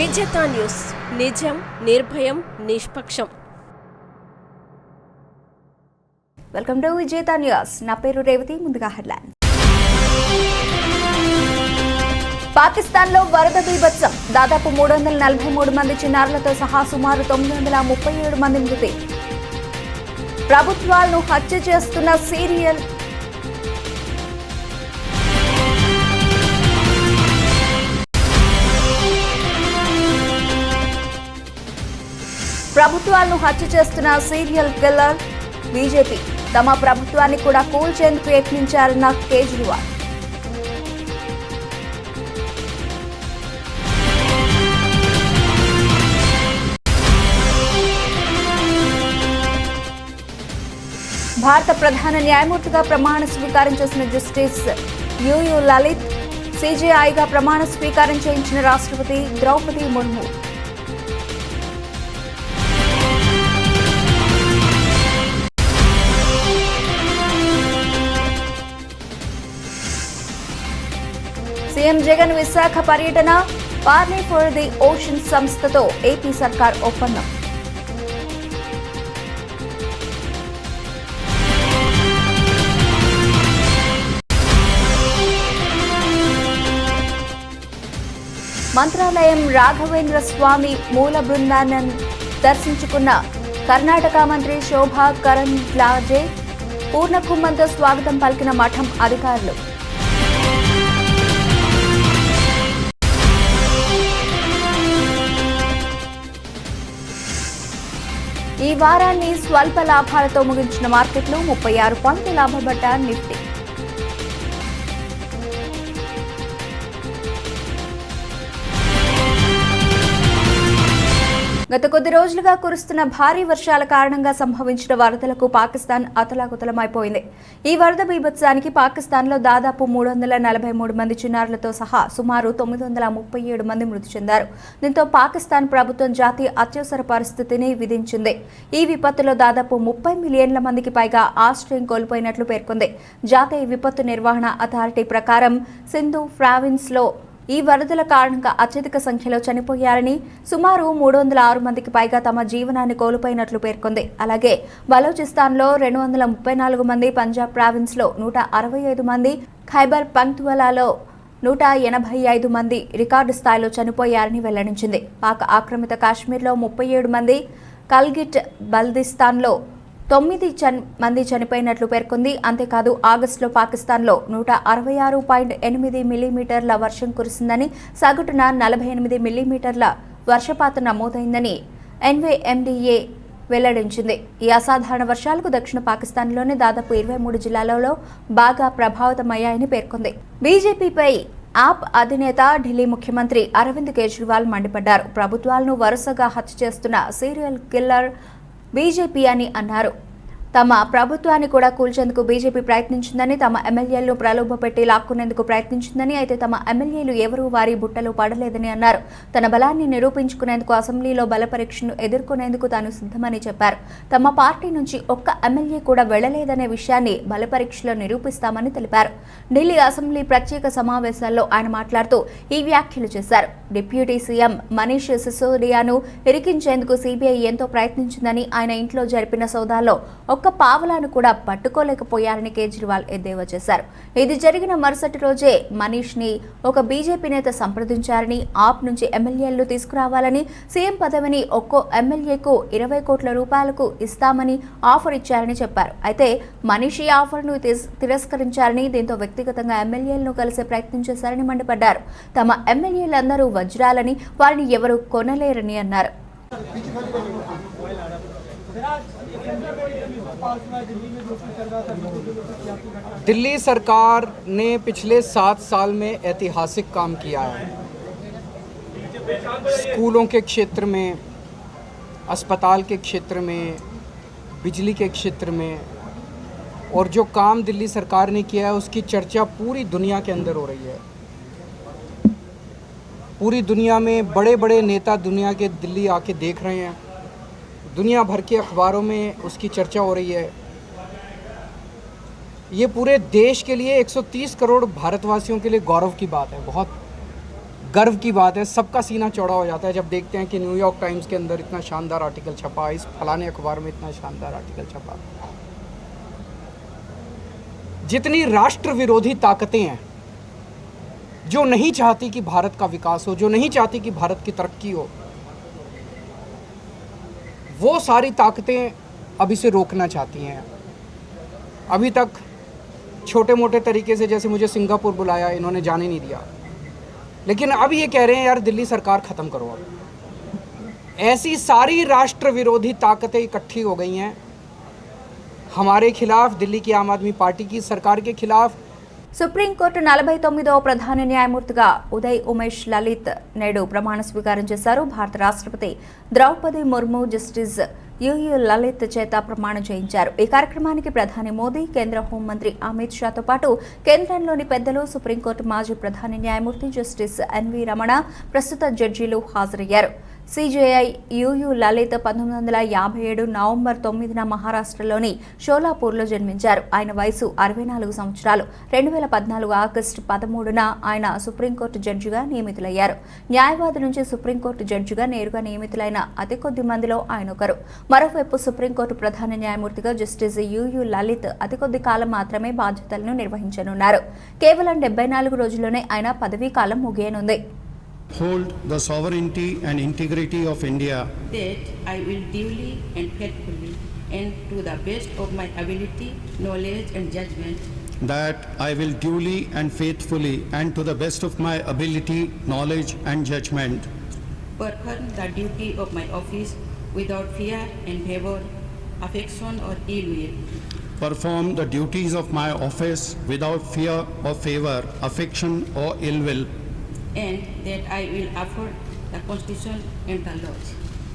విజేత న్యూస్, నిజం, నిర్భయం, నిష్పక్షం. Welcome to విజేత న్యూస్. నా పేరు రేవతి. ముందుగా హెడ్లైన్స్. పాకిస్తాన్లో వరద బీభత్సం. దాదాపు 343 మంది చిన్నారులతో సహా సుమారు 937 మంది మృతి. ప్రభుత్వాలను హత్య చేస్తున్న సీరియల్ కిల్లర్ బీజేపీ. తమ ప్రభుత్వాన్ని కూడా కూల్చేందుకు యత్నించారన్న కేజ్రీవాల్. భారత ప్రధాన న్యాయమూర్తిగా ప్రమాణ స్వీకారం చేసిన జస్టిస్ యుయు లలిత్, సిజేఐగా ప్రమాణ స్వీకారం చేయించిన రాష్ట్రపతి ద్రౌపది ముర్ము. సీఎం జగన్ విశాఖ పర్యటన. పార్లీ ఫర్ ది ఓషన్ సంస్థతో ఏపీ సర్కార్ ఒప్పందం. మంత్రాలయం రాఘవేంద్ర స్వామి మూల బృందాన్ని దర్శించుకున్న కర్ణాటక మంత్రి శోభా కరంద్లాజే. పూర్ణ కుంభంతో స్వాగతం పలికిన మఠం అధికారులు. ఈ వారాన్ని స్వల్ప లాభాలతో ముగించిన మార్కెట్లు. 36 పాయింట్ల లాభపడ్డ నిఫ్టీ. గత కొద్ది రోజులుగా కురుస్తున్న భారీ వర్షాల కారణంగా సంభవించిన వరదలకు పాకిస్తాన్ అతలాకుతలమైపోయింది. ఈ వరద బీభత్సానికి పాకిస్తాన్లో దాదాపు 343 మంది చిన్నారులతో సహా సుమారు 937 మంది మృతి చెందారు. దీంతో పాకిస్తాన్ ప్రభుత్వం జాతీయ అత్యవసర పరిస్థితిని విధించింది. ఈ విపత్తులో దాదాపు 30 మిలియన్ల మందికి పైగా ఆశ్రయం కోల్పోయినట్లు పేర్కొంది. జాతీయ విపత్తు నిర్వహణ అథారిటీ ప్రకారం సింధు ప్రావిన్స్లో ఈ వరదల కారణంగా అత్యధిక సంఖ్యలో చనిపోయారని, సుమారు 306 మందికి పైగా తమ జీవనాన్ని కోల్పోయినట్లు పేర్కొంది. అలాగే బలోచిస్తాన్లో 234 మంది, పంజాబ్ ప్రావిన్స్లో 165 మంది, ఖైబర్ పఖ్తూన్ఖవాలో 185 మంది రికార్డు స్థాయిలో చనిపోయారని వెల్లడించింది. పాక్ ఆక్రమిత కాశ్మీర్లో 37 మంది, కల్గిట్ బల్దిస్తాన్లో 9 మంది చనిపోయినట్లు పేర్కొంది. అంతేకాదు ఆగస్టులో పాకిస్తాన్లో 166.8 మిల్లీమీటర్ల వర్షం కురిసిందని, సగటున 48 మిల్లీమీటర్ల వర్షపాతం నమోదైందని ఎన్వీఎండీఏ వెల్లడించింది. ఈ అసాధారణ వర్షాలకు దక్షిణ పాకిస్తాన్లోని దాదాపు 23 జిల్లాలలో బాగా ప్రభావితమయ్యాయని పేర్కొంది. బీజేపీపై ఆప్ అధినేత ఢిల్లీ ముఖ్యమంత్రి అరవింద్ కేజ్రీవాల్ మండిపడ్డారు. ప్రభుత్వాలను వరుసగా హత్య చేస్తున్న సీరియల్ కిల్లర్ బీజేపీ అని అన్నారు. తమ ప్రభుత్వాన్ని కూడా కూల్చేందుకు బీజేపీ ప్రయత్నించిందని, తమ ఎమ్మెల్యేలను ప్రలోభపెట్టి లాక్కునేందుకు ప్రయత్నించిందని, అయితే తమ ఎమ్మెల్యేలు ఎవరూ వారి బుట్టలో పడలేదని అన్నారు. తన బలాన్ని నిరూపించుకునేందుకు అసెంబ్లీలో బల పరీక్షను ఎదుర్కొనేందుకు తాను సిద్ధమని చెప్పారు. తమ పార్టీ నుంచి ఒక్క ఎమ్మెల్యే కూడా వెళ్లలేదనే విషయాన్ని బల పరీక్షలో నిరూపిస్తామని తెలిపారు. ఢిల్లీ అసెంబ్లీ ప్రత్యేక సమావేశాల్లో ఆయన మాట్లాడుతూ ఈ వ్యాఖ్యలు చేశారు. డిప్యూటీ సీఎం మనీష్ సిసోడియాను ఇరికించేందుకు సీబీఐ ఎంతో ప్రయత్నించిందని, ఆయన ఇంట్లో జరిపిన సోదాల్లో ఒక్క పావలాను కూడా పట్టుకోలేకపోయారని కేజ్రీవాల్ ఎద్దేవా చేశారు. ఇది జరిగిన మరుసటి రోజే మనీష్ ని ఒక బీజేపీ నేత సంప్రదించారని, ఆప్ నుంచి ఎమ్మెల్యేలు తీసుకురావాలని, సీఎం పదవిని ఒక్కో ఎమ్మెల్యేకు 20 కోట్ల రూపాయలకు ఇస్తామని ఆఫర్ ఇచ్చారని చెప్పారు. అయితే మనీష్ ఈ ఆఫర్ను తిరస్కరించారని, దీంతో వ్యక్తిగతంగా ఎమ్మెల్యేలను కలిసే ప్రయత్నం చేశారని మండిపడ్డారు. తమ ఎమ్మెల్యేలందరూ వజ్రాలని, వారిని ఎవరూ కొనలేరని అన్నారు. दिल्ली सरकार ने पिछले 7 साल में ऐतिहासिक काम किया है। स्कूलों के क्षेत्र में, अस्पताल के क्षेत्र में, बिजली के क्षेत्र में, और जो काम दिल्ली सरकार ने किया है उसकी चर्चा पूरी दुनिया के अंदर हो रही है। पूरी दुनिया में बड़े बड़े नेता दुनिया के दिल्ली आके देख रहे हैं। दुनिया भर के अखबारों में उसकी चर्चा हो रही है। ये पूरे देश के लिए 130 करोड़ भारतवासियों के लिए गौरव की बात है, बहुत गर्व की बात है, सबका सीना चौड़ा हो जाता है जब देखते हैं कि न्यूयॉर्क टाइम्स के अंदर इतना शानदार आर्टिकल छपा, इस फलाने अखबार में इतना शानदार आर्टिकल छपा। जितनी राष्ट्र विरोधी ताकतें हैं जो नहीं चाहती कि भारत का विकास हो, जो नहीं चाहती कि भारत की तरक्की हो, वो सारी ताकतें अब इसे रोकना चाहती हैं। अभी तक छोटे मोटे तरीके से, जैसे मुझे सिंगापुर बुलाया, इन्होंने जाने नहीं दिया, लेकिन अब ये कह रहे हैं यार दिल्ली सरकार ख़त्म करो। अब ऐसी सारी राष्ट्र विरोधी ताकतें इकट्ठी हो गई हैं हमारे खिलाफ, दिल्ली की आम आदमी पार्टी की सरकार के खिलाफ। సుప్రీంకోర్టు 49వ ప్రధాన న్యాయమూర్తిగా ఉదయ్ ఉమేష్ లలిత్ నేడు ప్రమాణ స్వీకారం చేశారు. భారత రాష్ట్రపతి ద్రౌపది ముర్ము జస్టిస్ యుయు లలిత్ చేత ప్రమాణం చేయించారు. ఈ కార్యక్రమానికి ప్రధాని మోదీ, కేంద్ర హోంమంత్రి అమిత్ షాతో పాటు కేంద్రంలోని పెద్దలు, సుప్రీంకోర్టు మాజీ ప్రధాన న్యాయమూర్తి జస్టిస్ ఎన్వి రమణ, ప్రస్తుత జడ్జీలు హాజరయ్యారు. సిజేఐ యుయు లలిత్ 1957 నవంబర్ 9న మహారాష్ట్రలోని షోలాపూర్లో జన్మించారు. ఆయన వయసు 64 సంవత్సరాలు. 2014 ఆగస్టు 13న ఆయన సుప్రీంకోర్టు జడ్జిగా నియమితులయ్యారు. న్యాయవాది నుంచి సుప్రీంకోర్టు జడ్జిగా నేరుగా నియమితులైన అతి కొద్ది మందిలో ఆయన ఒకరు. మరోవైపు సుప్రీంకోర్టు ప్రధాన న్యాయమూర్తిగా జస్టిస్ యుయు లలిత్ అతి కొద్ది కాలం మాత్రమే బాధ్యతలను నిర్వహించనున్నారు. కేవలం 74 రోజుల్లోనే ఆయన పదవీ కాలం ముగియనుంది. Hold the sovereignty and integrity of India, that I will duly and faithfully and to the best of my ability, knowledge and judgment, that I will duly and faithfully and to the best of my ability, knowledge and judgment, perform the duty of my office without fear and favor, affection or ill will, perform the duties of my office without fear or favor, affection or ill will, and that I will uphold the Constitution and the laws.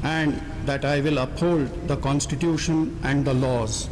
and that I will uphold the Constitution and the laws.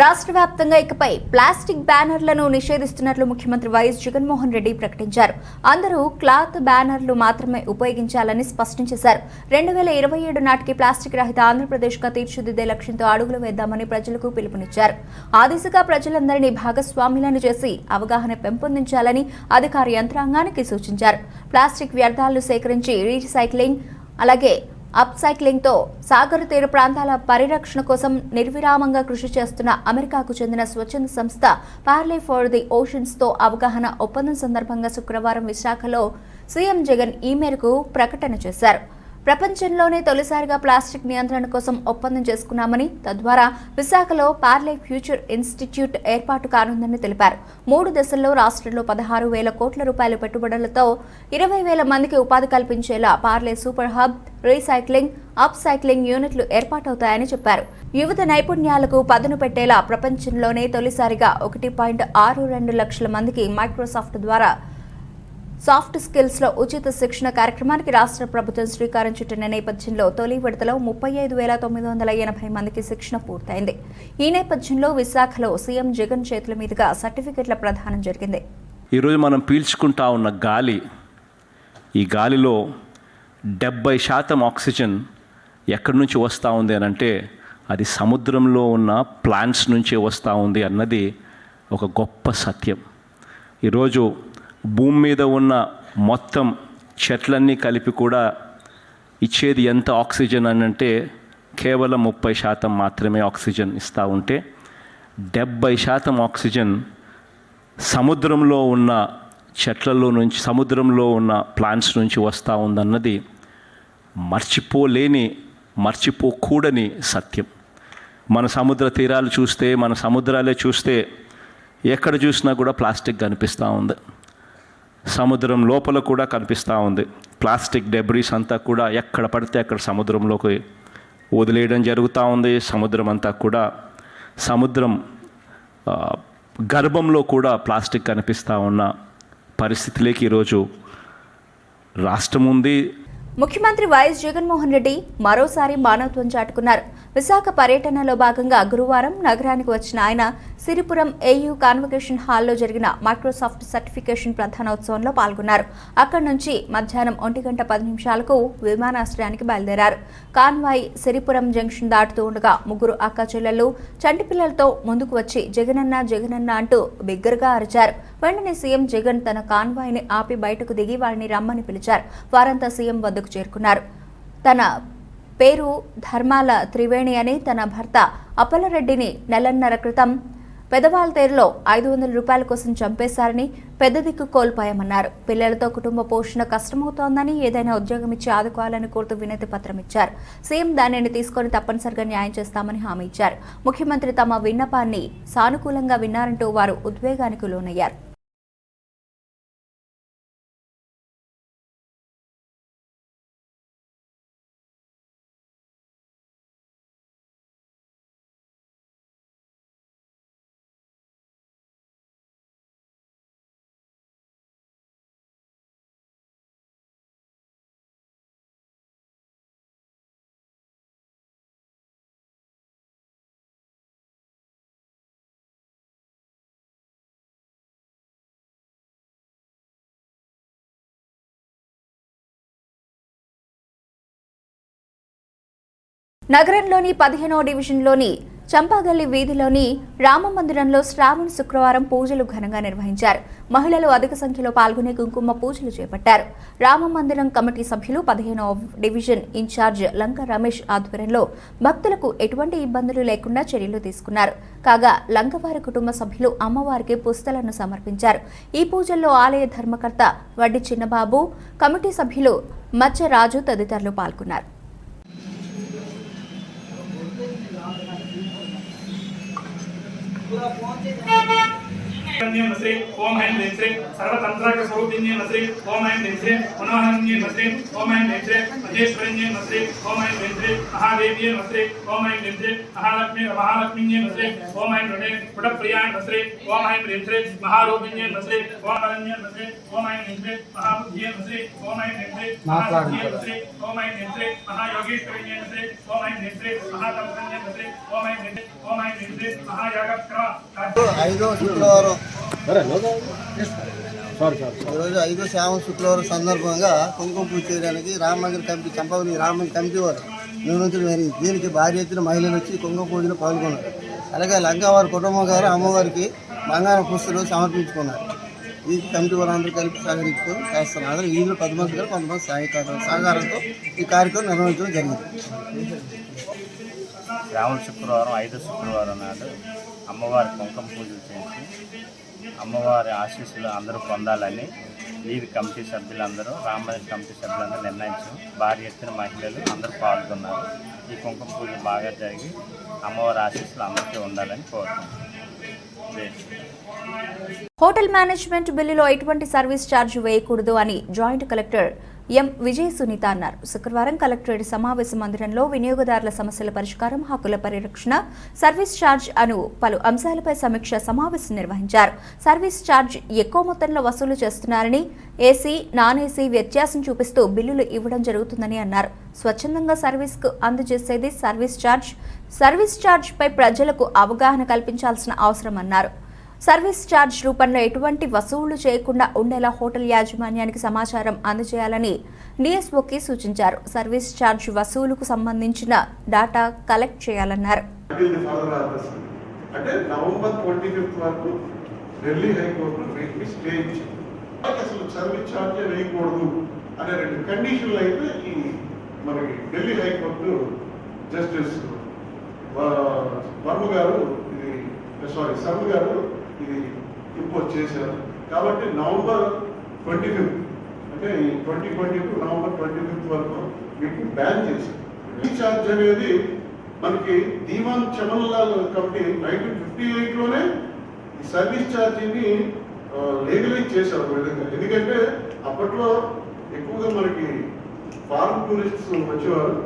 రాష్ట్ర వ్యాప్తంగా ఇకపై plastic బ్యానర్లను నిషేధిస్తున్నట్లు ముఖ్యమంత్రి YS Jaganmohan Reddy ప్రకటించారు. అందరూ cloth బ్యానర్లు మాత్రమే ఉపయోగించాలని స్పష్టం చేశారు. 2027 నాటికి ప్లాస్టిక్ రహిత ఆంధ్రప్రదేశ్గా తీర్చిదిద్దే లక్ష్యంతో అడుగులు వేద్దామని ప్రజలకు పిలుపునిచ్చారు. ఆ దిశగా ప్రజలందరినీ భాగస్వాములను చేసి అవగాహన పెంపొందించాలని అధికార యంత్రాంగానికి సూచించారు. ప్లాస్టిక్ వ్యర్థాలను సేకరించి రీసైక్లింగ్, అలాగే అప్ సైక్లింగ్తో సాగర్ తీర ప్రాంతాల పరిరక్షణ కోసం నిర్విరామంగా కృషి చేస్తున్న అమెరికాకు చెందిన స్వచ్ఛంద సంస్థ పార్లే ఫర్ ది ఓషన్స్తో అవగాహన ఒప్పందం సందర్భంగా శుక్రవారం విశాఖలో సీఎం జగన్ ఈ మేరకు ప్రకటన చేశారు. ప్రపంచంలోనే తొలిసారిగా ప్లాస్టిక్ నియంత్రణ కోసం ఒప్పందం చేసుకున్నామని, తద్వారా విశాఖలో పార్లే ఫ్యూచర్ ఇన్స్టిట్యూట్ ఏర్పాటు కానుందని తెలిపారు. 3 దశల్లో రాష్ట్రంలో 16,000 కోట్ల రూపాయల పెట్టుబడులతో 20,000 మందికి ఉపాధి కల్పించేలా Parle super hub, recycling, upcycling యూనిట్లు ఏర్పాటవుతాయని చెప్పారు. వివిధ నైపుణ్యాలకు పదును పెట్టేలా ప్రపంచంలోనే తొలిసారిగా 1.62 లక్షల మందికి మైక్రోసాఫ్ట్ ద్వారా సాఫ్ట్ స్కిల్స్ లో ఉచిత శిక్షణ కార్యక్రమానికి రాష్ట్ర ప్రభుత్వం శ్రీకారం చుట్టిన నేపథ్యంలో తొలి విడతలో 35,980 మందికి శిక్షణ పూర్తయింది. ఈ నేపథ్యంలో విశాఖలో సీఎం జగన్ చేతుల మీదుగా సర్టిఫికెట్ల ప్రదానం జరిగింది. ఈరోజు మనం పీల్చుకుంటా ఉన్న గాలి, ఈ గాలిలో 70% ఆక్సిజన్ ఎక్కడి నుంచి వస్తూ ఉంది అని అంటే అది సముద్రంలో ఉన్న ప్లాంట్స్ నుంచే వస్తూ ఉంది అన్నది ఒక గొప్ప సత్యం. ఈరోజు భూమి మీద ఉన్న మొత్తం చెట్లన్నీ కలిపి కూడా ఇచ్చేది ఎంత ఆక్సిజన్ అని అంటే కేవలం 30% మాత్రమే ఆక్సిజన్ ఇస్తూ ఉంటే 70% ఆక్సిజన్ సముద్రంలో ఉన్న చెట్లలో నుంచి, సముద్రంలో ఉన్న ప్లాంట్స్ నుంచి వస్తూ ఉందన్నది మర్చిపోకూడని సత్యం. మన సముద్ర తీరాలు చూస్తే, మన సముద్రాలే చూస్తే ఎక్కడ చూసినా కూడా ప్లాస్టిక్ కనిపిస్తూ ఉంది. సముద్రం లోపల కూడా కనిపిస్తూ ఉంది. ప్లాస్టిక్ డెబ్రీస్ అంతా కూడా ఎక్కడ పడితే అక్కడ సముద్రంలోకి వదిలేయడం జరుగుతూ ఉంది. సముద్రం అంతా కూడా, సముద్రం గర్భంలో కూడా ప్లాస్టిక్ కనిపిస్తూ ఉన్న పరిస్థితిలోకి ఈరోజు రాష్ట్రం ఉంది. ముఖ్యమంత్రి వైఎస్ జగన్మోహన్ రెడ్డి మరోసారి మానవత్వం చాటుకున్నారు. విశాఖ పర్యటనలో భాగంగా గురువారం నగరానికి వచ్చిన ఆయన సిరిపురం ఏయూ కాన్వకేషన్ హాల్లో జరిగిన మైక్రోసాఫ్ట్ సర్టిఫికేషన్ ప్రధానోత్సవంలో పాల్గొన్నారు. అక్కడి నుంచి మధ్యాహ్నం 1:10 విమానాశ్రయానికి బయలుదేరారు. కాన్వాయ్ సిరిపురం జంక్షన్ దాటుతూ ఉండగా ముగ్గురు అక్క చెల్లెళ్ళు చంటి పిల్లలతో ముందుకు వచ్చి జగనన్న జగనన్న అంటూ బిగ్గరగా అరిచారు. వెంటనే సీఎం జగన్ తన కాన్వాయ్ని ఆపి బయటకు దిగి వారిని రమ్మని పిలిచారు. వారంతా సీఎం వద్దకు చేరుకున్నారు. తన పేరు ధర్మాల త్రివేణి అని తన భర్త అప్పలరెడ్డిని నెలన్నర క్రితం పెదవాల్తేరులో 500 రూపాయల కోసం చంపేశారని పెద్ద దిక్కు కోల్పోయామన్నారు. పిల్లలతో కుటుంబ పోషణ కష్టమవుతోందని ఏదైనా ఉద్యోగం ఇచ్చి ఆదుకోవాలని కోరుతూ వినతి పత్రం ఇచ్చారు. సీఎం దానిని తీసుకొని తప్పనిసరిగా న్యాయం చేస్తామని హామీ ఇచ్చారు. ముఖ్యమంత్రి తమ విన్నపాన్ని సానుకూలంగా విన్నారంటూ వారు ఉద్వేగానికి లోనయ్యారు. నగరంలోని 15వ డివిజన్లోని చంపాగల్లి వీధిలోని రామమందిరంలో శ్రావణ శుక్రవారం పూజలు ఘనంగా నిర్వహించారు. మహిళలు అధిక సంఖ్యలో పాల్గొని కుంకుమ పూజలు చేపట్టారు. రామమందిరం కమిటీ సభ్యులు 15వ డివిజన్ ఇన్ఛార్జ్ లంక రమేష్ ఆధ్వర్యంలో భక్తులకు ఎటువంటి ఇబ్బందులు లేకుండా చర్యలు తీసుకున్నారు. కాగా లంకవారి కుటుంబ సభ్యులు అమ్మవారికి పుస్తలను సమర్పించారు. ఈ పూజల్లో ఆలయ ధర్మకర్త వడ్డి చిన్నబాబు, కమిటీ సభ్యులు మచ్చరాజు తదితరులు పాల్గొన్నారు. नमस्ते ओम ऐं ह्रीं श्रीं सर्वतंत्राक स्वरूपिण्ये नमस्ते ओम ऐं ह्रीं श्रीं मनोहरण्ये नमस्ते ओम ऐं ह्रीं श्रीं महेश्वरण्ये नमस्ते ओम ऐं ह्रीं श्रीं महादेव्ये नमस्ते ओम ऐं ह्रीं श्रीं महालक्ष्मीन्ये नमस्ते ओम ऐं ह्रीं पुटप्रियाय नमस्ते ओम ऐं ह्रीं श्रीं महारूपिण्ये नमस्ते ओम अरण्ये नमस्ते ओम ऐं ह्रीं श्रीं महाबुद्धिये नमस्ते ओम ऐं ह्रीं श्रीं महासिद्धिये नमस्ते ओम ऐं ह्रीं श्रीं महायोगेश्वरिण्ये नमस्ते ओम ऐं ह्रीं श्रीं महातपस्विन्ये नमस्ते ओम ऐं ह्रीं श्रीं महायागक्रम ఈరోజు 5వ శ్రావణ శుక్రవారం సందర్భంగా కుంకుమ పూజ చేయడానికి రామమందిర కమిటీ చంపవని రామమందిర కమిటీ వారు నిర్వహించడం జరిగింది. దీనికి భారీ ఎత్తున మహిళలు వచ్చి కుంకుమ పూజలో పాల్గొన్నారు. అలాగే లంకవారి కుటుంబం గారు అమ్మవారికి బంగారం పుస్తలు సమర్పించుకున్నారు. దీనికి కమిటీ వారందరూ కలిపి సహకరించుకొని చేస్తున్నారు. అలాగే వీళ్ళు 10 మంది గారు కొంతమంది సహకారంతో ఈ కార్యక్రమం నిర్వహించడం జరిగింది. శ్రావణ శుక్రవారం 5వ శుక్రవారం నాడు అమ్మవారి కుంకుమ పూజలు చేసి అమ్మవారి ఆశీస్సులు అందరూ పొందాలని వీధి కమిటీ సభ్యులందరూ రామమందిర కమిటీ సభ్యులందరూ నిర్ణయించారు. భారీ ఎత్తున మహిళలు అందరూ పాల్గొన్నారు. ఈ కుంకుమ పూజ బాగా జరిగి అమ్మవారి ఆశీస్సులు అందరికీ ఉండాలని కోరుతున్నాం. హోటల్ మేనేజ్మెంట్ బిల్లులో ఎటువంటి సర్వీస్ ఛార్జ్ వేయకూడదు అని జాయింట్ కలెక్టర్ ఎం విజయ సునీత అన్నారు. శుక్రవారం కలెక్టరేట్ సమావేశ మందిరంలో వినియోగదారుల సమస్యల పరిష్కారం, హక్కుల పరిరక్షణ, సర్వీస్ ఛార్జ్ అను పలు అంశాలపై సమీక్ష సమావేశం నిర్వహించారు. సర్వీస్ ఛార్జ్ ఎక్కువ మొత్తంలో వసూలు చేస్తున్నారని, ఏసీ, నాన్ ఏసీ వ్యత్యాసం చూపిస్తూ బిల్లులు ఇవ్వడం జరుగుతుందని అన్నారు. స్వచ్ఛందంగా సర్వీస్కు అందజేసేది సర్వీస్ ఛార్జ్ పై ప్రజలకు అవగాహన కల్పించాల్సిన అవసరం అన్నారు. సర్వీస్ ఛార్జ్ రూపంలో ఎటువంటి వసూళ్లు చేయకుండా ఉండేలా హోటల్ యాజమాన్యానికి సమాచారం అందజేయాలని డిఎస్ఓకి సూచించారు. సర్వీస్ ఛార్జ్ వసూలుకు సంబంధించిన డాటా కలెక్ట్ చేయాలన్నారు. అంటే నవంబర్ 25 వరకు ఢిల్లీ హైకోర్టు వీటిని స్టే ఇచ్చింది. అసలు సర్వీస్ ఛార్జ్ వేయకూడదు అనే 2 కండిషన్లు అయితే ఈ మనకి ఢిల్లీ హైకోర్టు జస్టిస్ శర్మ గారు ఇది ఇంపోజ్ చేశారు. కాబట్టి నవంబర్ 25 అంటే 2022 నవంబర్ 25 వరకు వీటిని బ్యాన్ చేశారు. రీఛార్జ్ అనేది మనకి దీవాన్ చమన్లాల్ కమిటీ 1958లోనే ఈ సర్వీస్ ఛార్జీని లీగలైజ్ చేశారు ఒక విధంగా. ఎందుకంటే అప్పట్లో ఎక్కువగా మనకి ఫారెన్ టూరిస్ట్స్ వచ్చేవారు,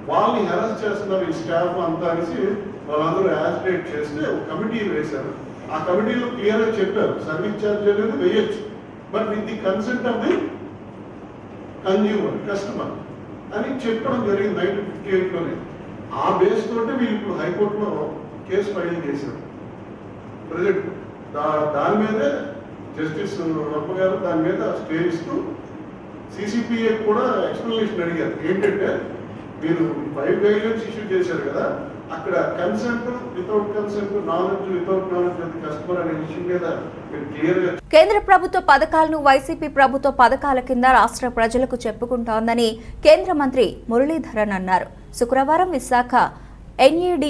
వాళ్ళని హెరాస్ చేస్తున్నారు ఈ స్టాఫ్ అంతా అనేసి వాళ్ళందరూ యాజిటేట్ చేస్తే ఒక కమిటీ వేశారు. ఆ కమిటీలో క్లియర్గా చెప్పారు సర్వీస్ ఛార్జ్ అనేది వేయచ్చు, but with the consent of the consumer customer అని చెప్పడం జరిగింది 1958లోనే. ఆ బేస్ తోటి వీళ్ళు ఇప్పుడు హైకోర్టులో కేసు ఫైల్ చేశారు. ప్రజెంట్ దాని మీదే జస్టిస్ వర్మ గారు దాని మీద స్టే ఇస్తూ CCPA కూడా ఎక్స్ప్లెనేషన్ అడిగారు. ఏంటంటే మీరు 5 గైడ్లైన్స్ ఇష్యూ చేశారు కదా, అక్కడ consent without consent, knowledge without knowledge of the customer అనే విషయం మీద మీరు క్లియర్గా కేంద్ర ప్రభుత్వ పథకాలను వైసీపీ ప్రభుత్వ పథకాల కింద రాష్ట్ర ప్రజలకు చెప్పుకుంటోందని కేంద్ర మంత్రి మురళీధరన్ అన్నారు. శుక్రవారం విశాఖ NED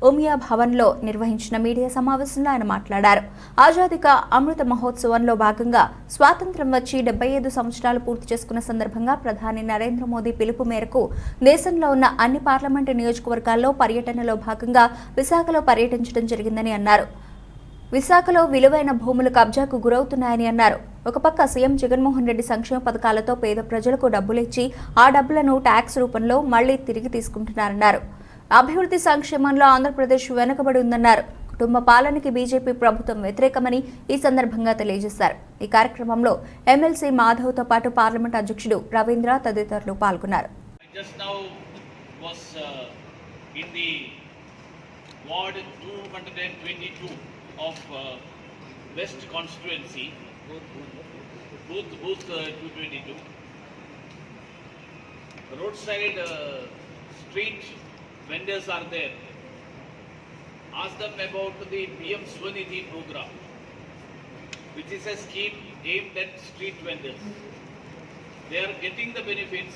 ఉమియా భవన్లో నిర్వహించిన మీడియా సమావేశంలో ఆయన మాట్లాడారు. ఆజాదీ కా అమృత మహోత్సవంలో భాగంగా స్వాతంత్ర్యం వచ్చి 75 సంవత్సరాలు పూర్తి చేసుకున్న సందర్భంగా ప్రధాని నరేంద్ర మోదీ పిలుపు మేరకు దేశంలో ఉన్న అన్ని పార్లమెంటు నియోజకవర్గాల్లో పర్యటనలో భాగంగా విశాఖలో పర్యటించడం జరిగిందని అన్నారు. విశాఖలో విలువైన భూములు కబ్జాకు గురవుతున్నాయని అన్నారు. ఒక పక్క సీఎం జగన్మోహన్ రెడ్డి సంక్షేమ పథకాలతో పేద ప్రజలకు డబ్బులు ఇచ్చి ఆ డబ్బులను ట్యాక్స్ రూపంలో మళ్లీ తిరిగి తీసుకుంటున్నారన్నారు. అభివృద్ధి సంక్షేమంలో ఆంధ్రప్రదేశ్ వెనుకబడి ఉందన్నారు. కుటుంబ పాలనకి బీజేపీ ప్రభుత్వం వ్యతిరేకమని ఈ సందర్భంగా తెలియజేశారు. ఈ కార్యక్రమంలో ఎమ్మెల్సీ మాధవ్తో పాటు పార్లమెంట్ అధ్యక్షుడు రవీంద్ర తదితరులు పాల్గొన్నారు. Vendors are there. Ask them about the PM Swanidhi program, which is a scheme aimed at street vendors. They are getting the benefits,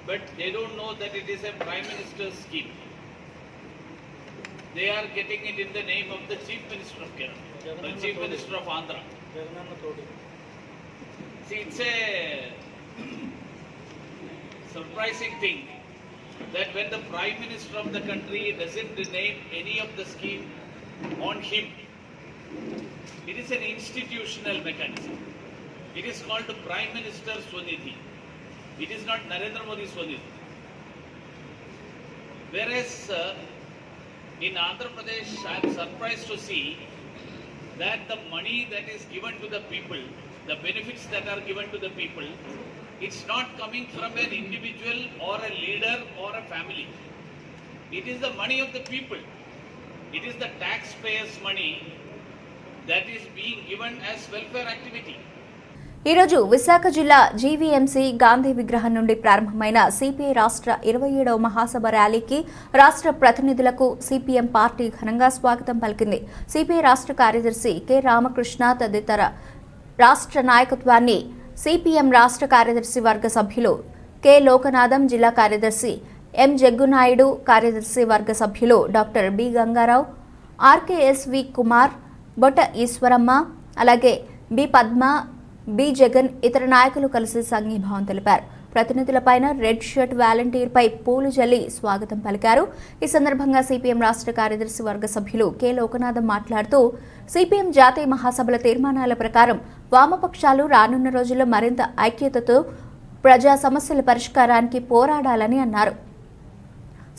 but they don't know that it is a Prime Minister's scheme. They are getting it in the name of the Chief Minister of Kerala, the Chief Minister of Andhra. See, it's a surprising thing that when the Prime Minister of the country doesn't name any of the scheme on him, it is an institutional mechanism. It is called the Prime Minister Swanidhi. It is not Narendra Modi Swanidhi. Whereas in Andhra Pradesh, I am surprised to see that the money that is given to the people, the benefits that are given to the people, it's not coming from an individual or a leader or a family. It is the money of the people. It is the taxpayers' money that is being given as welfare activity. ఈరోజు విశాఖ జిల్లా GVMC Gandhi విగ్రహం నుండి ప్రారంభమైన CPI రాష్ట్ర 27వ మహాసభ ర్యాలీకి రాష్ట్ర ప్రతినిధులకు CPM party ఘనంగా స్వాగతం పలికింది. సిపిఐ రాష్ట్ర కార్యదర్శి కె రామకృష్ణ తదితర రాష్ట్ర నాయకత్వాన్ని సిపిఎం రాష్ట్ర కార్యదర్శి వర్గ సభ్యులు కె లోకనాథం, జిల్లా కార్యదర్శి ఎం జగ్గునాయుడు, కార్యదర్శి వర్గ సభ్యులు doctor B Gangarao, RKSV Kumar, Botta Eswaramma, అలాగే బి పద్మ, బి జగన్, ఇతర నాయకులు కలిసి సంఘీభావం తెలిపారు. ప్రతినిధులపైన రెడ్ షర్ట్ వాలంటీర్పై పూలు జల్లి స్వాగతం పలికారు. ఈ సందర్భంగా సిపిఎం రాష్ట్ర కార్యదర్శి వర్గ సభ్యులు కె లోకనాథం మాట్లాడుతూ సిపిఎం జాతీయ మహాసభల తీర్మానాల ప్రకారం వామపక్షాలు రానున్న రోజుల్లో మరింత ఐక్యతతో ప్రజా సమస్యల పరిష్కారానికి పోరాడాలని అన్నారు.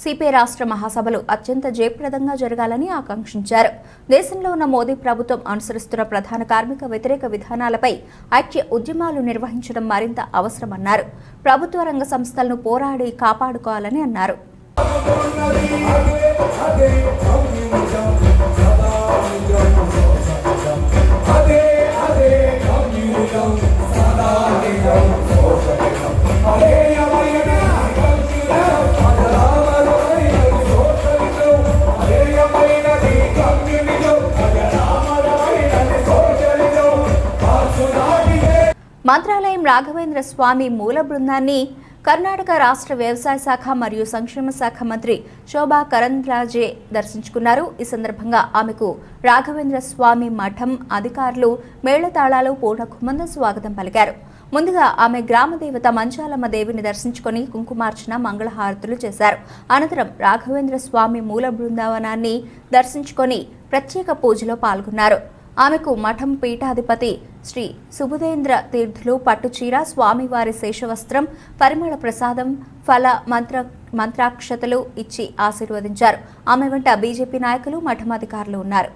సిపిఐ రాష్ట్ర మహాసభలు అత్యంత జయప్రదంగా జరగాలని ఆకాంక్షించారు. దేశంలో ఉన్న మోదీ ప్రభుత్వం అనుసరిస్తున్న ప్రధాన కార్మిక వ్యతిరేక విధానాలపై ఐక్య ఉద్యమాలు నిర్వహించడం మరింత అవసరమన్నారు. ప్రభుత్వ రంగ సంస్థలను పోరాడి కాపాడుకోవాలని అన్నారు. మంత్రాలయం రాఘవేంద్ర స్వామి మూల బృందాన్ని కర్ణాటక రాష్ట్ర వ్యవసాయ శాఖ మరియు సంక్షేమ శాఖ మంత్రి శోభా కరంద్లాజే దర్శించుకున్నారు. ఈ సందర్భంగా ఆమెకు రాఘవేంద్ర స్వామి మఠం అధికారులు మేళతాళాలు పూర్ణకుంభంతో స్వాగతం పలికారు. ముందుగా ఆమె గ్రామదేవత మంచాలమ్మ దేవిని దర్శించుకుని కుంకుమార్చన, మంగళహారతులు చేశారు. అనంతరం రాఘవేంద్ర స్వామి మూల బృందావనాన్ని దర్శించుకొని ప్రత్యేక పూజలో పాల్గొన్నారు. ఆమెకు మఠం పీఠాధిపతి శ్రీ సుబుధేంద్ర తీర్థులు పట్టుచీర, స్వామివారి శేషవస్త్రం, పరిమళ ప్రసాదం, ఫల మంత్రాక్షతలు ఇచ్చి ఆశీర్వదించారు. ఆమె వెంట బీజేపీ నాయకులు, మఠం అధికారులు ఉన్నారు.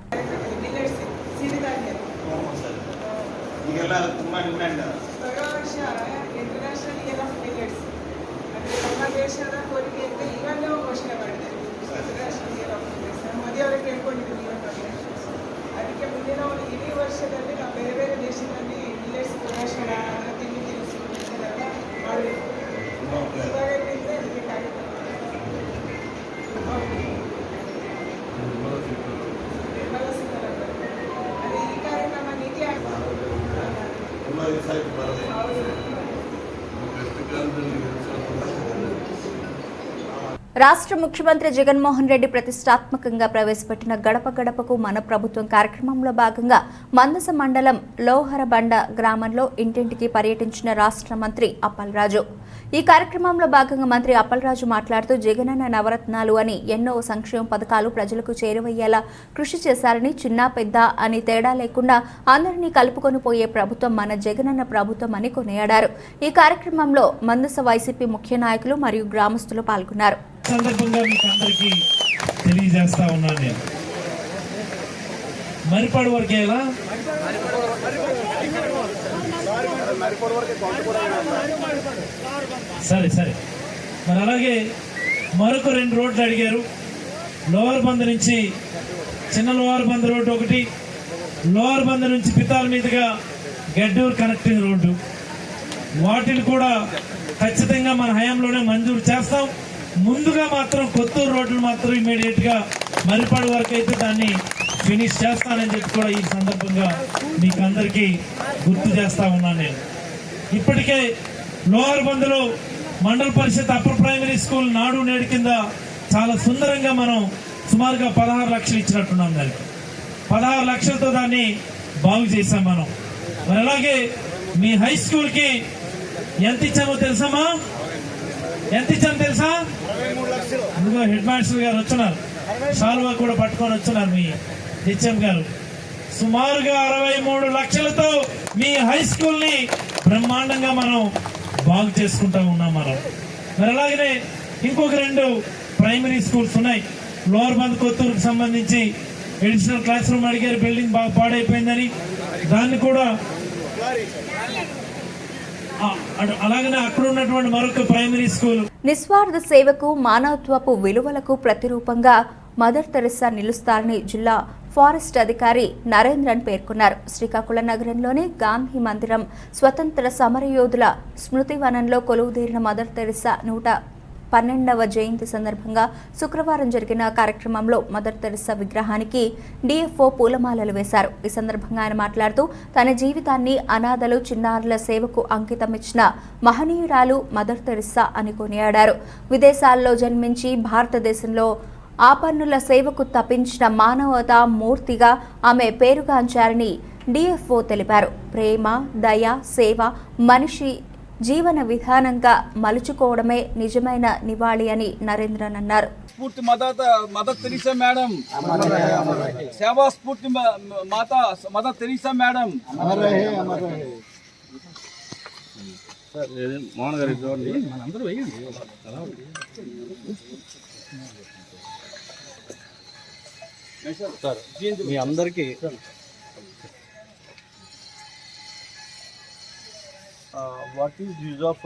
ಇಂಟರ್ನ್ಯಾಷನಲ್ ಇಯರ್ ಆಫ್ ಮಿಲೆಟ್ಸ್ ಅಂದರೆ ನಮ್ಮ ದೇಶದ ಕೋರಿಕೆ ಅಂತ ಇವಾಗಲೇ ಘೋಷಣೆ ಮಾಡಿದೆ ಇಂಟರ್ನ್ಯಾಷನಲ್ ಇಯರ್ ಆಫ್ ಮಿಲೆಟ್ಸ್. ನಾನು ಮೋದಿ ಅವರಿಗೆ ಕೇಳ್ಕೊಂಡಿದ್ದೀನಿ ಅದಕ್ಕೆ ಮುಂದಿನ ಒಂದು ಇಡೀ ವರ್ಷದಲ್ಲಿ ನಾವು ಬೇರೆ ಬೇರೆ ದೇಶದಲ್ಲಿ ಮಿಲೆಟ್ಸ್ ಪ್ರದರ್ಶನ ತಿಂಡಿ ತಿನಿಸು ಇದನ್ನೆಲ್ಲ ಮಾಡಬೇಕು. ಇವಾಗಿಂದ ಇದಕ್ಕೆ ಕಾರ್ಯಕ್ರಮ ಅದೇ ಈ ಕಾರ್ಯಕ್ರಮ ನೀತಿ రాష్ట్ర ముఖ్యమంత్రి జగన్మోహన్ రెడ్డి ప్రతిష్టాత్మకంగా ప్రవేశపెట్టిన గడప గడపకు మన ప్రభుత్వం కార్యక్రమంలో భాగంగా మందస మండలం లోహరబండ గ్రామంలో ఇంటింటికి పర్యటించిన రాష్ట్ర మంత్రి అప్పలరాజు. ఈ కార్యక్రమంలో భాగంగా మంత్రి అప్పలరాజు మాట్లాడుతూ జగనన్న నవరత్నాలు అని ఎన్నో సంక్షేమ పథకాలు ప్రజలకు చేరువయ్యేలా కృషి చేశారని, చిన్న పెద్ద అని తేడా లేకుండా అందరినీ కలుపుకొని పోయే ప్రభుత్వం మన జగనన్న ప్రభుత్వం అని కొనియాడారు. ఈ కార్యక్రమంలో మందస వైసీపీ ముఖ్య నాయకులు మరియు గ్రామస్తులు పాల్గొన్నారు. సందర్భంగా మీకు అందరికీ తెలియజేస్తా ఉన్నాను. నేను మరిపాడు వరకేలా సరే మరి అలాగే మరొక 2 రోడ్లు అడిగారు. లోవర్ బంద్ నుంచి చిన్న లోవర్ బంద్ రోడ్డు ఒకటి, లోవర్ బంద్ నుంచి పితాల మీదుగా గడ్డూరు కనెక్టింగ్ రోడ్డు, వాటిని కూడా ఖచ్చితంగా మన హయాంలోనే మంజూరు చేస్తాం. ముందుగా మాత్రం కొత్తూరు రోడ్లు మాత్రం ఇమీడియట్గా మరిపాడు వరకు అయితే దాన్ని ఫినిష్ చేస్తానని చెప్పి కూడా ఈ సందర్భంగా మీకు అందరికీ గుర్తు చేస్తా ఉన్నాను. నేను ఇప్పటికే లోవర్ బంద్లో మండల పరిషత్ అప్పర్ ప్రైమరీ స్కూల్ నాడు నేడు కింద చాలా సుందరంగా మనం సుమారుగా 16 లక్షలు ఇచ్చినట్టున్నాం. దానికి 16 లక్షలతో దాన్ని బాగు చేశాం మనం. మరి అలాగే మీ హై స్కూల్కి ఎంత ఇచ్చామో తెలుసమ్మా? ఎంత ఇచ్చాను తెలుసా? అందులో హెడ్ మాస్టర్ గారు వచ్చినారు, షాల్వా కూడా పట్టుకొని వచ్చినారు మీ హెచ్ఎం గారు. సుమారుగా 63 లక్షలతో మీ హై స్కూల్ ని బ్రహ్మాండంగా మనం బాగు చేసుకుంటా ఉన్నాం మనం. మరి అలాగనే ఇంకొక 2 ప్రైమరీ స్కూల్స్ ఉన్నాయి. లోవర్ బంద్ కొత్తూరుకు సంబంధించి ఎడిషనల్ క్లాస్ రూమ్ అడిగారు, బిల్డింగ్ బాగా పాడైపోయిందని, దాన్ని కూడా అలాగనే అక్కడ ఉన్నటువంటి మరొక ప్రైమరీ స్కూల్. నిస్వార్థ సేవకు, మానవత్వపు విలువలకు ప్రతిరూపంగా మదర్ తెరెసా నిలుస్తారని జిల్లా ఫారెస్ట్ అధికారి నరేంద్రన్ పేర్కొన్నారు. శ్రీకాకుళం నగరంలోని గాంధీ మందిరం స్వతంత్ర సమరయోధుల స్మృతివనంలో కొలువుదీరిన మదర్ తెరెసా 112వ జయంతి సందర్భంగా శుక్రవారం జరిగిన కార్యక్రమంలో మదర్ తెరెసా విగ్రహానికి డిఎఫ్ఓ పూలమాలలు వేశారు. ఈ సందర్భంగా ఆయన మాట్లాడుతూ తన జీవితాన్ని అనాథలు, చిన్నారుల సేవకు అంకితమిచ్చిన మహనీయురాలు మదర్ తెరెసా అని కొనియాడారు. విదేశాల్లో జన్మించి భారతదేశంలో ఆపన్నుల సేవకు తప్పించిన మానవతా మూర్తిగా ఆమె పేరుగాంచారని డిఎఫ్ఓ తెలిపారు. ప్రేమ, దయ, సేవ మనిషి జీవన విధానంగా మలుచుకోవడమే నిజమైన నివాళి అని నరేంద్రన్ అన్నారు. స్ఫూర్తి మదర్ తెరీసా మేడం, సేవా స్ఫూర్తి మాత మదర్ తెరీసా మేడం. మోహన్ గారు మనందరూ వేయండి. మీ అందరికీ what is use of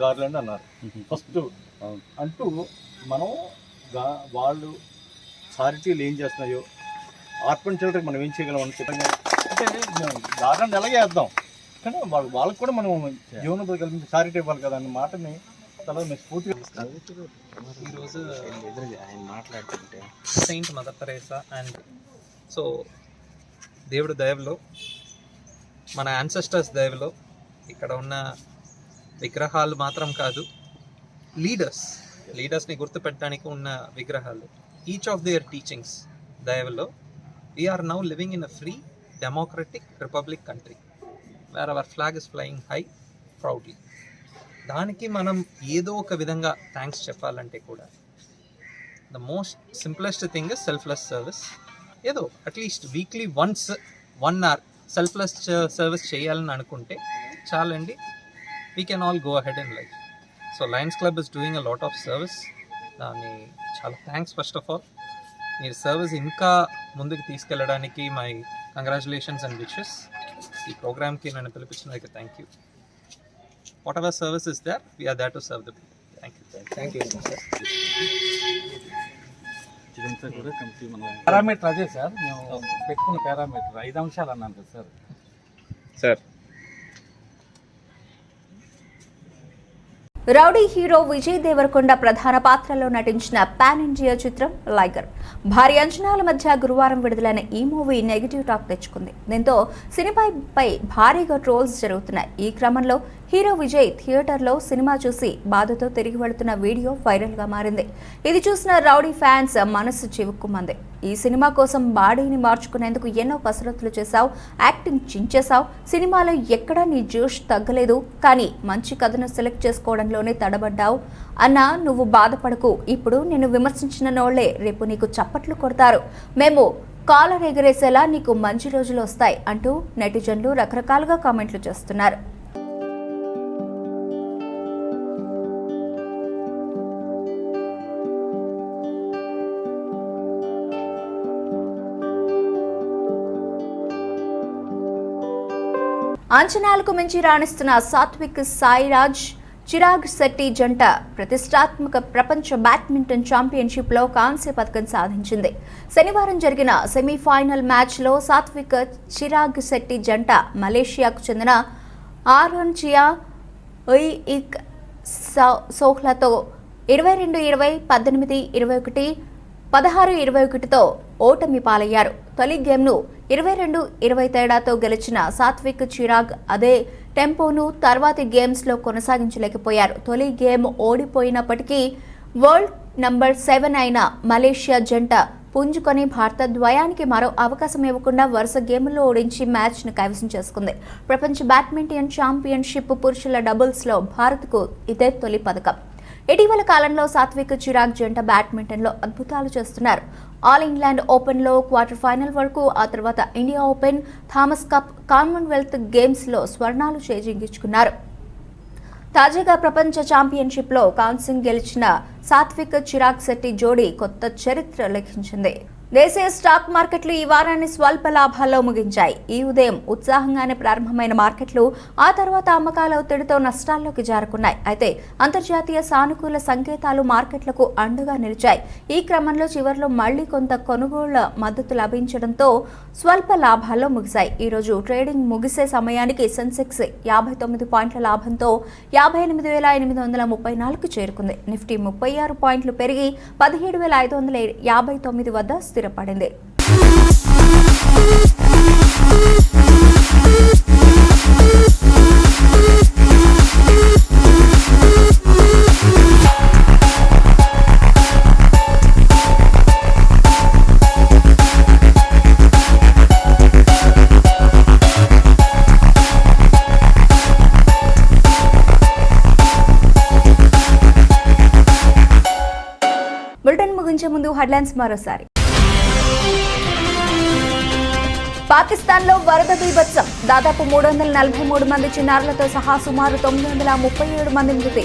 garland అన్నారు. ఫస్ట్ అంటూ మనం వాళ్ళు చారిటీలు ఏం చేస్తున్నాయో, ఆర్ఫన్ చిల్డ్రన్ మనం ఏం చేయగలం అని చెప్పండి. అంటే గార్లాండ్ ఎలాగే వేద్దాం, కానీ వాళ్ళకు కూడా మనం జీవనం కలిపి చారిటీ ఇవ్వాలి కదా అన్న మాటని తర్వాత మేము స్ఫూర్తిగా. ఈరోజు ఆయన మాట్లాడుతుంటే Saint mother Teresa and so దేవుడు దయవులో, మన యాన్సెస్టర్స్ దయవులో ఇక్కడ ఉన్న విగ్రహాలు మాత్రం కాదు, లీడర్స్ని గుర్తుపెట్టడానికి ఉన్న విగ్రహాలు, ఈచ్ ఆఫ్ దేర్ టీచింగ్స్ దయవులో we are now living in a free democratic republic country where our flag is flying high proudly. దానికి మనం ఏదో ఒక విధంగా థ్యాంక్స్ చెప్పాలంటే కూడా the most simplest thing is selfless service. ఏదో at least weekly once 1 hour selfless service చేయాలని అనుకుంటే చాలండి, we can all go ahead in life. So lions club is doing a lot of service. దాన్ని చాలా థ్యాంక్స్ ఫస్ట్ ఆఫ్ ఆల్. మీరు service ఇంకా ముందుకు తీసుకెళ్ళడానికి మై కంగ్రాచులేషన్స్ అండ్ విషెస్. ఈ ప్రోగ్రామ్కి నన్ను పిలిపించినందుకు thank you. Whatever service is there we are there to serve the people. Thank you sir. Parameter అదే సార్, మేము పెట్టుకున్న పారామీటర్ 5 అంశాలు అన్నాను కదా sir. Rowdy hero Vijay Deverakonda ప్రధాన పాత్రలో నటించిన పాన్ ఇండియా చిత్రం లైగర్ భారీ అంచనాల మధ్య గురువారం విడుదలైన ఈ మూవీ నెగిటివ్ టాక్ తెచ్చుకుంది. దీంతో సినిమాపై భారీగా ట్రోల్స్ జరుగుతున్నాయి. ఈ క్రమంలో హీరో విజయ్ థియేటర్లో సినిమా చూసి బాధతో తిరిగి వెళుతున్న వీడియో వైరల్గా మారింది. ఇది చూసిన రౌడీ ఫ్యాన్స్ మనసు చివుక్కుమంది. ఈ సినిమా కోసం బాడీని మార్చుకునేందుకు ఎన్నో కసరత్తులు చేశావు, యాక్టింగ్ చించేశావు, సినిమాలో ఎక్కడా నీ జోష్ తగ్గలేదు, కానీ మంచి కథను సెలెక్ట్ చేసుకోవడంలోనే తడబడ్డావు అన్నా నువ్వు బాధపడకు. ఇప్పుడు నిన్ను విమర్శించిన నోళ్లే రేపు నీకు చప్పట్లు కొడతారు. మేము కాలర్ ఎగరేసేలా నీకు మంచి రోజులు వస్తాయి అంటూ నెటిజన్లు రకరకాలుగా కామెంట్లు చేస్తున్నారు. అంచనాలకు మించి రాణిస్తున్న సాత్విక్ సాయిరాజ్ చిరాగ్ శెట్టి జంట ప్రతిష్టాత్మక ప్రపంచ బ్యాడ్మింటన్ ఛాంపియన్షిప్లో కాంస్య పథకం సాధించింది. శనివారం జరిగిన సెమీఫైనల్ మ్యాచ్లో సాత్విక్ చిరాగ్ శెట్టి జంట మలేషియాకు చెందిన ఆరోన్చియా ఉయిక్ సోహ్లతో 22-20, 18-21, 16-21తో ఓటమి పాలయ్యారు. తొలి గేమ్ను 22-20 తేడాతో గెలిచిన సాత్విక్ చిరాగ్ అదే టెంపోను తర్వాతి గేమ్స్లో కొనసాగించలేకపోయారు. తొలి గేమ్ ఓడిపోయినప్పటికీ వరల్డ్ నంబర్ 7 అయిన మలేషియా జంట పుంజుకొని భారత ద్వయానికి మరో అవకాశం ఇవ్వకుండా వరుస గేముల్లో ఓడించి మ్యాచ్ను కైవసం చేసుకుంది. ప్రపంచ బ్యాడ్మింటన్ ఛాంపియన్షిప్ పురుషుల డబుల్స్లో భారత్కు ఇదే తొలి పథకం. ఇటీవల కాలంలో సాత్విక్ చిరాగ్ జంట బ్యాడ్మింటన్లో అద్భుతాలు చేస్తున్నారు. ఆల్ ఇంగ్లాండ్ ఓపెన్లో క్వార్టర్ ఫైనల్ వరకు, ఆ తర్వాత India open, Thomas cup, Commonwealth గేమ్స్లో స్వర్ణాలు చేజింగించుకున్నారు. తాజాగా ప్రపంచ ఛాంపియన్షిప్లో కాంస్యం గెలిచిన సాత్విక్ చిరాగ్ శెట్టి జోడీ కొత్త చరిత్ర లిఖించింది. దేశీయ స్టాక్ మార్కెట్లు ఈ వారాన్ని స్వల్ప లాభాల్లో ముగించాయి. ఈ ఉదయం ఉత్సాహంగానే ప్రారంభమైన మార్కెట్లు ఆ తర్వాత అమ్మకాల ఒత్తిడితో నష్టాల్లోకి జారుకున్నాయి. అయితే అంతర్జాతీయ సానుకూల సంకేతాలు మార్కెట్లకు అండగా నిలిచాయి. ఈ క్రమంలో చివర్లో మళ్లీ కొంత కొనుగోళ్ల మద్దతు లభించడంతో స్వల్ప లాభాల్లో ముగిశాయి. ఈ రోజు ట్రేడింగ్ ముగిసే సమయానికి సెన్సెక్స్ 59 పాయింట్ల లాభంతో 58,834కు చేరుకుంది. నిఫ్టీ 36 పాయింట్లు పెరిగి 17,559 వద్ద స్థిరపడింది. బులెటిన్ ముగించే ముందు హెడ్లైన్స్ మరోసారి. పాకిస్తాన్లో వరద బీభత్సం, దాదాపు 343 మంది చిన్నారులతో సహా సుమారు 937 మంది మృతి.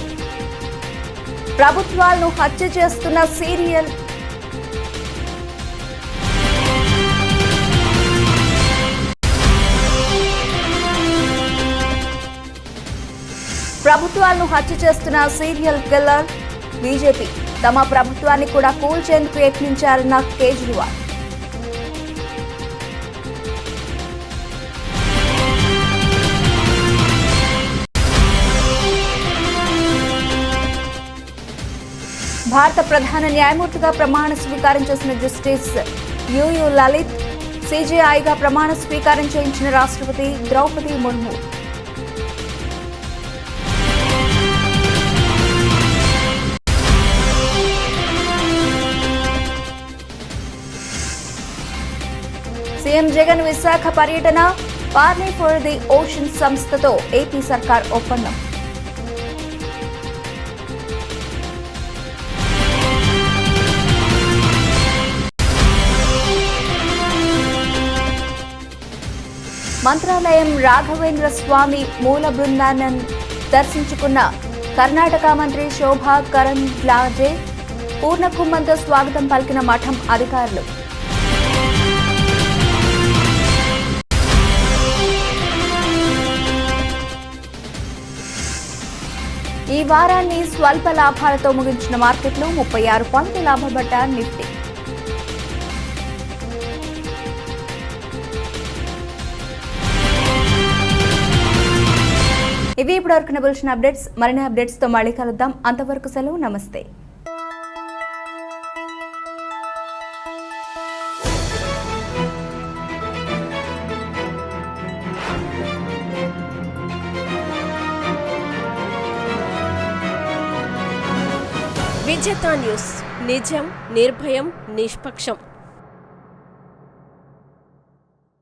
ప్రభుత్వాలను హత్య చేస్తున్న సీరియల్ కిల్లర్ బీజేపీ తమ ప్రభుత్వాన్ని కూడా కూల్చేందుకు యత్నించారన్న కేజ్రీవాల్. భారత ప్రధాన న్యాయమూర్తిగా ప్రమాణ స్వీకారం చేసిన జస్టిస్ యుయు లలిత్, సిజేఐగా ప్రమాణ స్వీకారం చేయించిన రాష్ట్రపతి ద్రౌపది ముర్ము. సీఎం జగన్ విశాఖ పర్యటన, పార్లీ ఫర్ ది ఓషన్ సంస్థతో ఏపీ సర్కార్ ఒప్పందం. మంత్రాలయం రాఘవేంద్ర స్వామి మూల బృందాన్ని దర్శించుకున్న కర్ణాటక మంత్రి శోభా కరంద్లాజే, పూర్ణకుంభంతో స్వాగతం పలికిన మఠం అధికారులు. ఈ వారాన్ని స్వల్ప లాభాలతో ముగించిన మార్కెట్లో 36 పాయింట్ల లాభపడ్డ నిఫ్టీ. ఇవి ఇప్పటివరకు నిలిచిన అప్డేట్స్. మరిన్ని అప్డేట్స్తో మళ్ళీ కలుద్దాం. అంతవరకు సెలవు. నమస్తే. విజేత న్యూస్, నిజం, నిర్భయం, నిష్పక్షం.